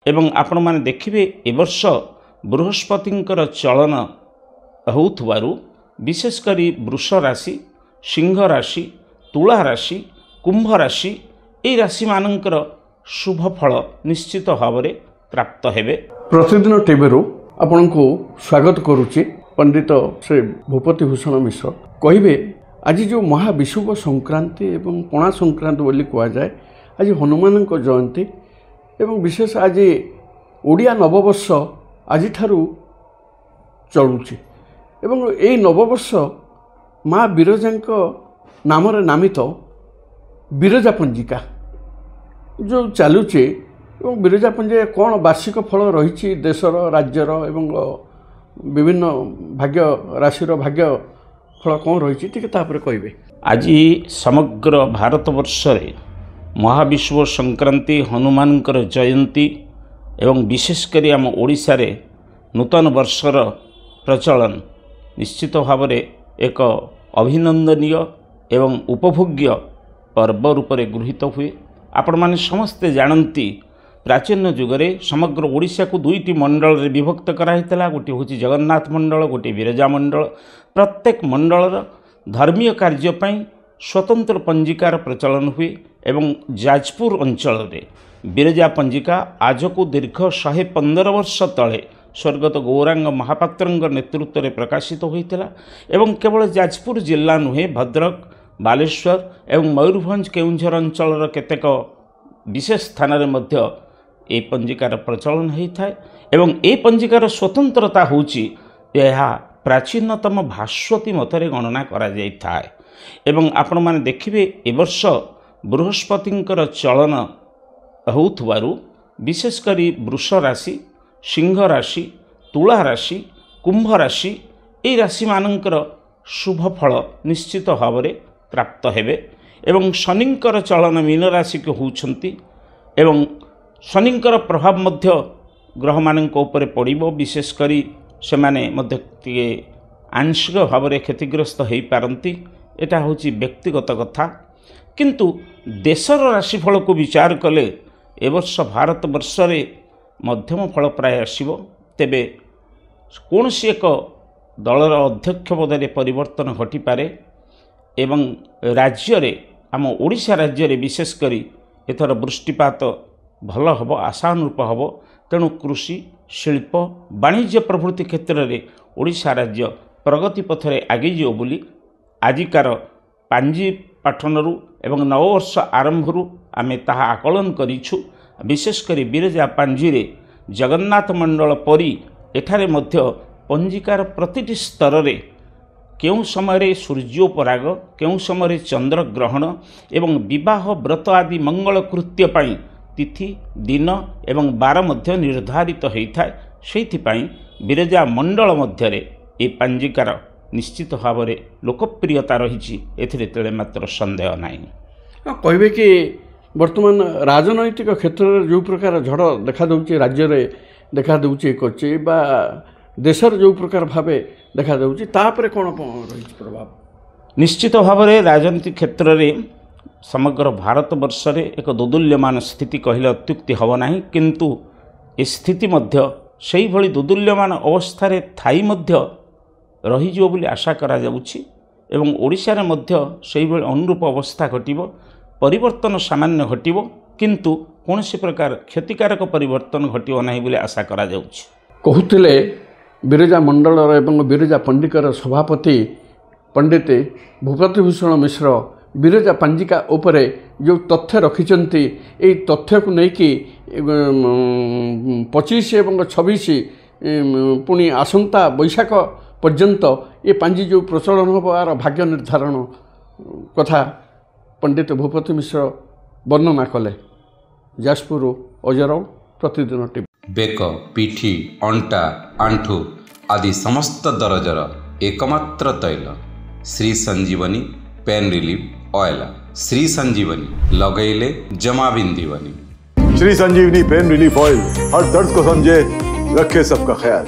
एवं आपण माने देखिबे ए वर्ष बृहस्पतिंकर चलन होउथबारु विशेष करी वृष राशि, सिंह राशि, तुला राशि, कुंभ राशि ए राशि मानकर शुभ फल निश्चित भाव में प्राप्त हेबे। प्रतिदिन टीवी रु आपन को स्वागत करुच्ची पंडित श्री भूपति भूषण मिश्र। कहिबे आज जो महाविषुव संक्रांति एवं पणा संक्रांति बोली कह जाए, आज हनुमान जयंती एवं विशेष आज ओडिया नववर्ष आज चलुची एवं यही नववर्ष माँ बिरजा नाम नामित बिरजा पंजिका जो चलुचे एवं बिरजा पंजिका कौन वार्षिक फल रही देशर राज्यर एवं विभिन्न भाग्य राशि भाग्य फल कौन रही कहे। आज समग्र भारतवर्ष रे महाविश्व संक्रांति हनुमान जयंती एवं विशेषकर आम ओडिशा रे नूतन वर्षर प्रचलन निश्चित भाव में एक अभिनंदनीय एवं उपभोग्य पर्व रूप में गृहीत हुए। आपण माने समस्ते जानती प्राचीन जुगरे समग्र ओडिशा को दुईटी मंडल रे विभक्त कराइतला। गोटे हूँ जगन्नाथ मंडल, गोटे बिरजा मंडल। प्रत्येक मंडलर धर्मीय कार्य पई स्वतंत्र पंजिकार प्रचलन हुए एवं जाजपुर अंचल रे बिरजा पंजिका आज को दीर्घ 115 वर्ष तले स्वर्गत गौरांग महापात्र नेतृत्व में प्रकाशित होता एवं केवल जाजपुर जिला नुहे भद्रक, बालेश्वर एवं मयूरभंज केउंझर अंचल केतेक विशेष स्थान में ए पंजिकार प्रचलन होता है एवं ए पंजिकार स्वतंत्रता होची यह प्राचीनतम भास्वती मतरे गणना करा जाता है। एवं आपण माने देखिबे ए वर्ष बृहस्पतिंकर चलन होउथबारु विशेष करी वृष राशि, सिंह राशि, तुला राशि, कुंभ राशि ए राशि मानकर शुभ फल निश्चित भाव में प्राप्त हेबे। एवं शनिंकर चलन मीन राशि के होउछंती एवं शनिंकर प्रभाव मध्य ग्रह मानक ऊपर पड़िबो। विशेष करी से माने मध्य टिके आंशिक भाव में क्षतिग्रस्त हो पारती। एटा होची व्यक्तिगत कथा, किंतु देशर राशिफल को विचार कले ए वर्ष भारत वर्ष रे मध्यम फल प्राय आसिबो। तेबे कौन सी एक दलर अध्यक्ष पदे परिवर्तन घटी पारे एवं राज्य रे आम ओडिशा राज्य रे विशेष करी एथर वृष्टिपात भल हम आशानुरूप हम। तेणु कृषि, शिल्प, वाणिज्य प्रभृति क्षेत्र में ओडिशा राज्य प्रगति पथरे आगे जाओ बोली आजिकार पांजी पाठनरु एवं नववर्ष आरंभरू आमे ताहा आकलन करिछु। विशेषकर बिरजा पांजी रे जगन्नाथ मंडल परी एठारे मध्य पंजिकार प्रतिटी स्तर रे केउं समय सूर्योपराग, केउं समय चंद्र ग्रहण एवं विवाह व्रत आदि मंगल कृत्य पाई तिथि, दिन एवं बार मध्य निर्धारित होता है। सेइथिपाई बिरजा मंडल मध्य ए पंजिकार निश्चित भाव में लोकप्रियता रही एथिरे तेले मात्र संदेह नहीं। कहे कि वर्तमान राजनैतिक क्षेत्र में जो प्रकार झड़ देखा दूचे राज्य रे देखा दूचे करचे बा देशर जो प्रकार भावे देखा दूचे तापरे कौन रही प्रभाव। निश्चित भाव में राजनीति क्षेत्र में समग्र भारत वर्ष रे एक दोदुल्यमान स्थिति कहले अत्युक्ति हब नाही, किंतु ए स्थिति मध्य सेही भली दोदुल्यमान अवस्था रे थाई मध्य रही जो बोली आशा करा जाउछि एवं ओडिशा रे मध्य सेही भली अनुरूप अवस्था घटिबो। परिवर्तन सामान्य घटिबो, किंतु कौन सी प्रकार क्षतिकारक परिवर्तन घटिबो नाही बोली आशा करा जाउछि। कहूतिले बिरजा मंडल एवं बिरजा पंडिकर सभापति पंडित भूपति भूषण मिश्र बिरजा पंजिका उपरे जो तथ्य रखिचंती ए तथ्य को लेकिन 25 एवं 26 पुणी आसंता बैशाख पर्यंत ये पांजी जो प्रचलन हम आर भाग्य निर्धारण कथा पंडित भूपति मिश्र वर्णना कले। जाजपुर अजराव, प्रतिदिन टीवी। बेक, पिठी, अंटा, आंठू आदि समस्त दरजर एकमात्र तैल श्री संजीवनी पेन रिलीफ ऑयल। श्री संजीवनी लगैले जमा बिंदीवनी। श्री संजीवनी पेन रिलीफ ऑयल हर दर्द को समझे, रखे सबका ख्याल।